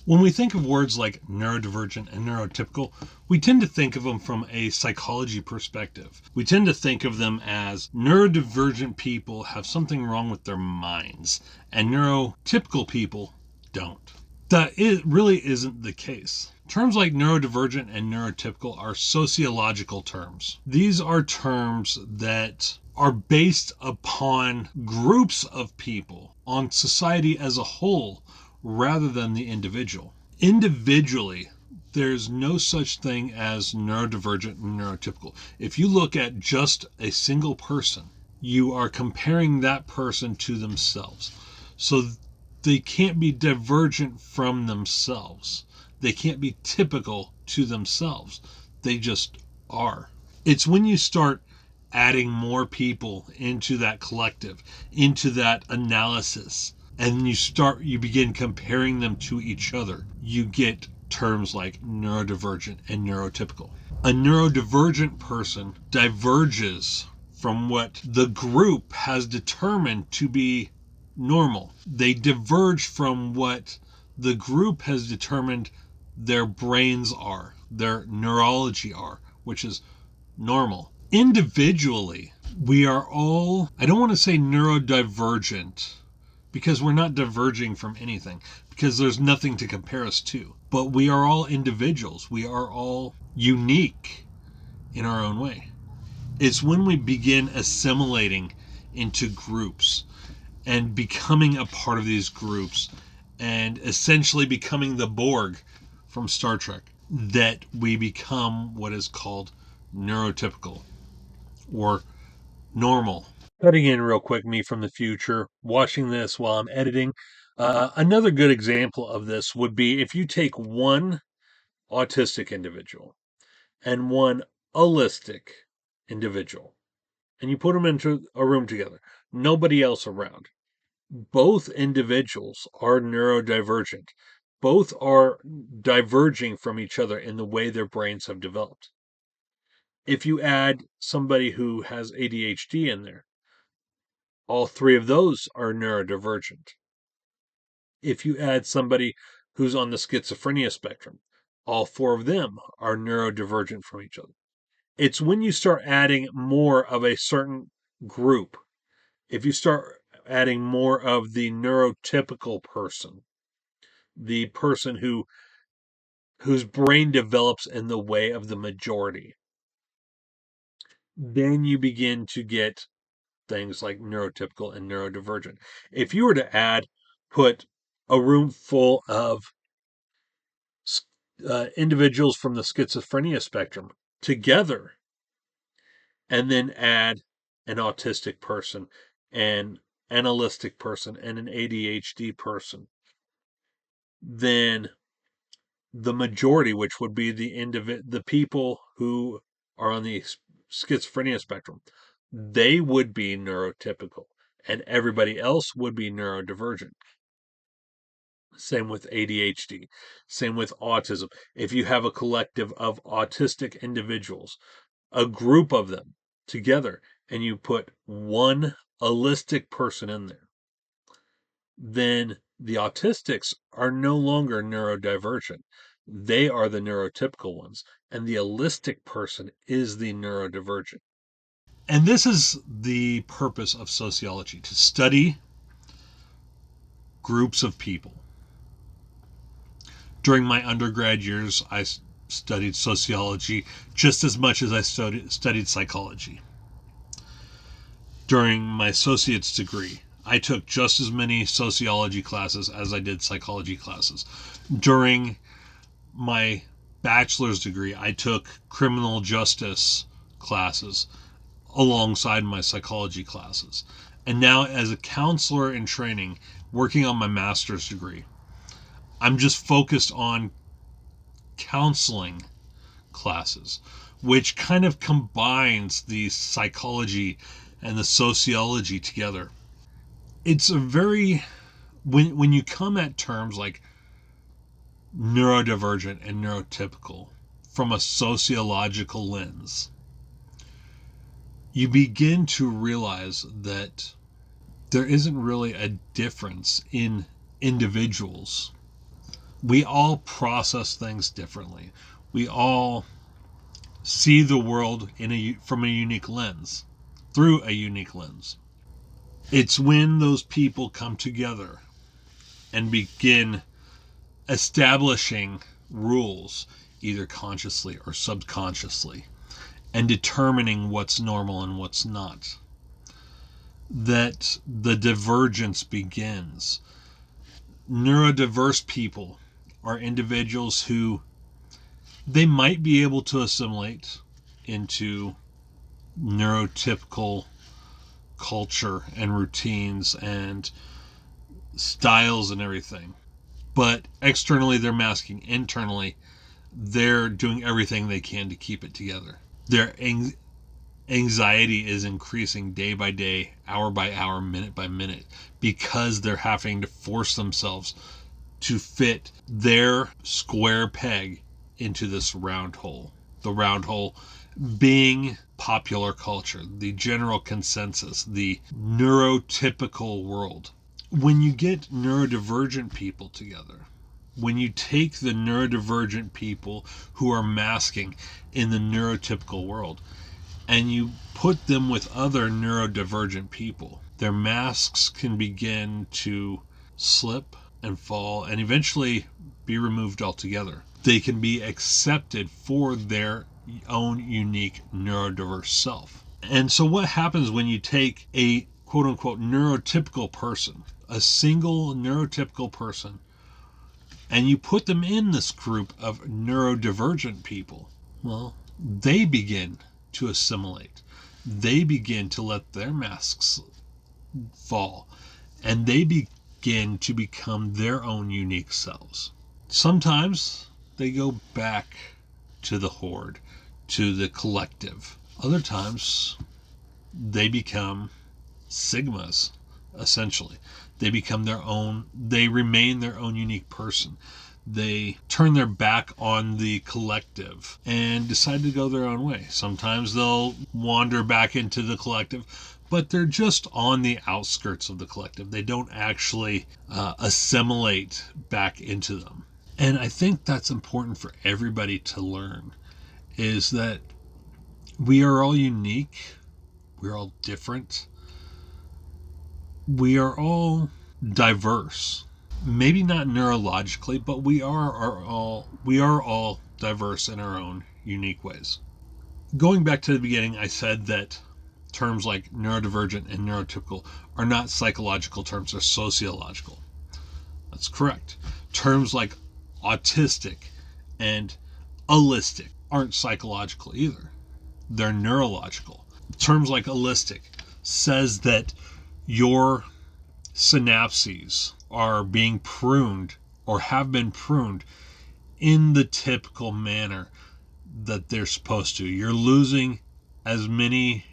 When we think of words like neurodivergent and neurotypical, we tend to think of them from a psychology perspective. We tend to think of them as neurodivergent people have something wrong with their minds, and neurotypical people don't. That really isn't the case. Terms like neurodivergent and neurotypical are sociological terms. These are terms that are based upon groups of people, on society as a whole, rather than the individual. Individually, there's no such thing as neurodivergent and neurotypical. If you look at just a single person, you are comparing that person to themselves. So they can't be divergent from themselves. They can't be typical to themselves. They just are. It's when you start adding more people into that collective, into that analysis, and you begin comparing them to each other, you get terms like neurodivergent and neurotypical. A neurodivergent person diverges from what the group has determined to be normal. They diverge from what the group has determined their brains are, their neurology are, which is normal. Individually, we are all, I don't want to say neurodivergent, because we're not diverging from anything, because there's nothing to compare us to. But we are all individuals. We are all unique in our own way. It's when we begin assimilating into groups and becoming a part of these groups and essentially becoming the Borg from Star Trek that we become what is called neurotypical or normal. Cutting in real quick, me from the future, watching this while I'm editing. Another good example of this would be if you take one autistic individual and one allistic individual and you put them into a room together, nobody else around. Both individuals are neurodivergent. Both are diverging from each other in the way their brains have developed. If you add somebody who has ADHD in there, all three of those are neurodivergent. If you add somebody who's on the schizophrenia spectrum, all four of them are neurodivergent from each other. It's when you start adding more of a certain group, if you start adding more of the neurotypical person, the person whose brain develops in the way of the majority, then you begin to get things like neurotypical and neurodivergent. If you were to put a room full of individuals from the schizophrenia spectrum together, and then add an autistic person, an analytic person, and an ADHD person, then the majority, which would be the people who are on the schizophrenia spectrum, they would be neurotypical, and everybody else would be neurodivergent. Same with ADHD, same with autism. If you have a collective of autistic individuals, a group of them together, and you put one allistic person in there, then the autistics are no longer neurodivergent. They are the neurotypical ones, and the allistic person is the neurodivergent. And this is the purpose of sociology, to study groups of people. During my undergrad years, I studied sociology just as much as I studied psychology. During my associate's degree, I took just as many sociology classes as I did psychology classes. During my bachelor's degree, I took criminal justice classes alongside my psychology classes. And now, as a counselor in training, working on my master's degree, I'm just focused on counseling classes, which kind of combines the psychology and the sociology together. It's a very, when you come at terms like neurodivergent and neurotypical from a sociological lens, you begin to realize that there isn't really a difference in individuals. We all process things differently. We all see the world from a unique lens, through a unique lens. It's when those people come together and begin establishing rules, either consciously or subconsciously, and determining what's normal and what's not, that the divergence begins. Neurodiverse people are individuals who they might be able to assimilate into neurotypical culture and routines and styles and everything. But externally they're masking. Internally they're doing everything they can to keep it together. Their anxiety is increasing day by day, hour by hour, minute by minute, because they're having to force themselves to fit their square peg into this round hole. The round hole being popular culture, the general consensus, the neurotypical world. When you get neurodivergent people together, when you take the neurodivergent people who are masking in the neurotypical world and you put them with other neurodivergent people, their masks can begin to slip and fall and eventually be removed altogether. They can be accepted for their own unique neurodiverse self. And so what happens when you take a quote-unquote neurotypical person, a single neurotypical person, and you put them in this group of neurodivergent people? Well, they begin to assimilate. They begin to let their masks fall, and they begin to become their own unique selves. Sometimes they go back to the horde, to the collective. Other times they become sigmas, essentially. They become their own, they remain their own unique person. They turn their back on the collective and decide to go their own way. Sometimes they'll wander back into the collective, but they're just on the outskirts of the collective. They don't actually assimilate back into them. And I think that's important for everybody to learn, is that we are all unique. We're all different. We are all diverse. Maybe not neurologically, but we are all diverse in our own unique ways. Going back to the beginning, I said that terms like neurodivergent and neurotypical are not psychological terms, they're sociological. That's correct. Terms like autistic and allistic aren't psychological either. They're neurological. Terms like allistic says that your synapses are being pruned or have been pruned in the typical manner that they're supposed to. You're losing as many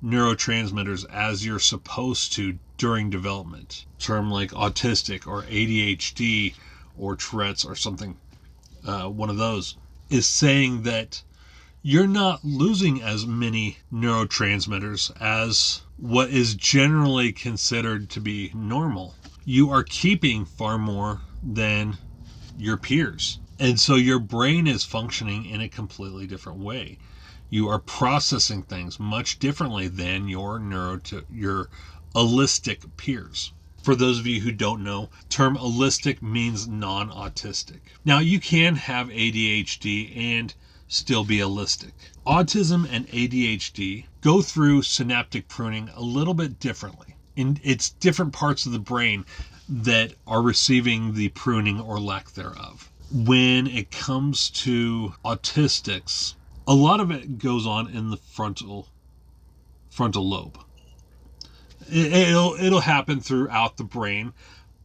neurotransmitters as you're supposed to during development. Term like autistic or ADHD or Tourette's or something, one of those, is saying that you're not losing as many neurotransmitters as what is generally considered to be normal. You are keeping far more than your peers. And so your brain is functioning in a completely different way. You are processing things much differently than your allistic peers. For those of you who don't know, term allistic means non-autistic. Now, you can have ADHD and still be allistic. Autism and ADHD go through synaptic pruning a little bit differently. It's different parts of the brain that are receiving the pruning or lack thereof. When it comes to autistics, a lot of it goes on in the frontal lobe. It'll happen throughout the brain,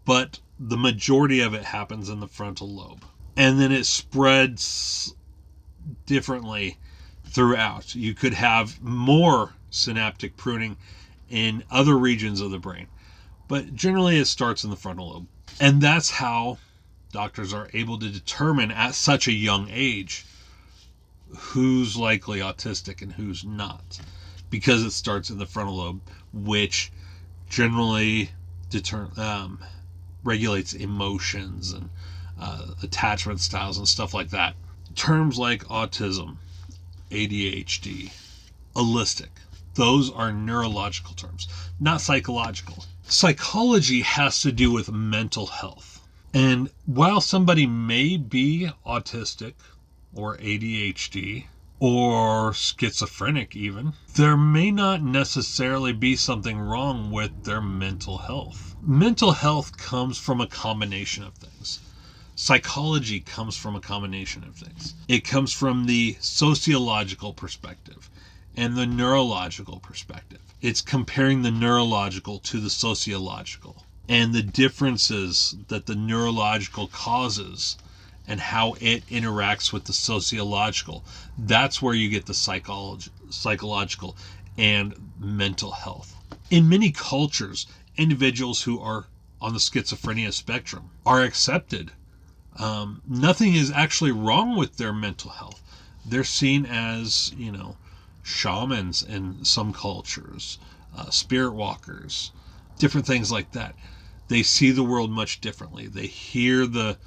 but the majority of it happens in the frontal lobe. And then it spreads differently throughout. You could have more synaptic pruning in other regions of the brain, but generally it starts in the frontal lobe. And that's how doctors are able to determine at such a young age who's likely autistic and who's not, because it starts in the frontal lobe, which generally regulates emotions and attachment styles and stuff like that. Terms like autism, ADHD, allistic, those are neurological terms, not psychological. Psychology has to do with mental health. And while somebody may be autistic or ADHD or schizophrenic even, there may not necessarily be something wrong with their mental health. Mental health comes from a combination of things. Psychology comes from a combination of things. It comes from the sociological perspective and the neurological perspective. It's comparing the neurological to the sociological and the differences that the neurological causes and how it interacts with the sociological. That's where you get the psychological and mental health. In many cultures, individuals who are on the schizophrenia spectrum are accepted. Nothing is actually wrong with their mental health. They're seen as, shamans in some cultures, spirit walkers, different things like that. They see the world much differently. They hear the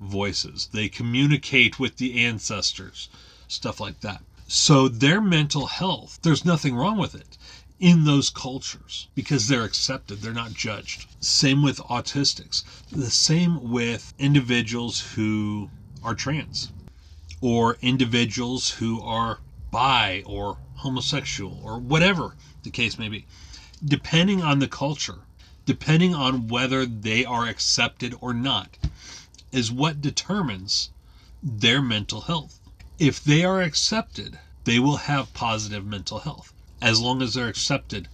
voices. They communicate with the ancestors, stuff like that. So their mental health, there's nothing wrong with it in those cultures because they're accepted. They're not judged. Same with autistics. The same with individuals who are trans or individuals who are bi or homosexual or whatever the case may be. Depending on the culture, depending on whether they are accepted or not, is what determines their mental health. If they are accepted, they will have positive mental health as long as they're accepted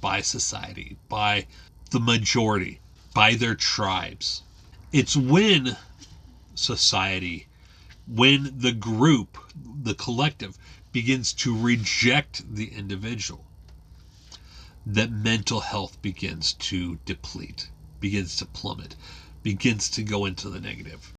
by society, by the majority, by their tribes. It's when society, when the group, the collective, begins to reject the individual, that mental health begins to deplete, begins to plummet, begins to go into the negative.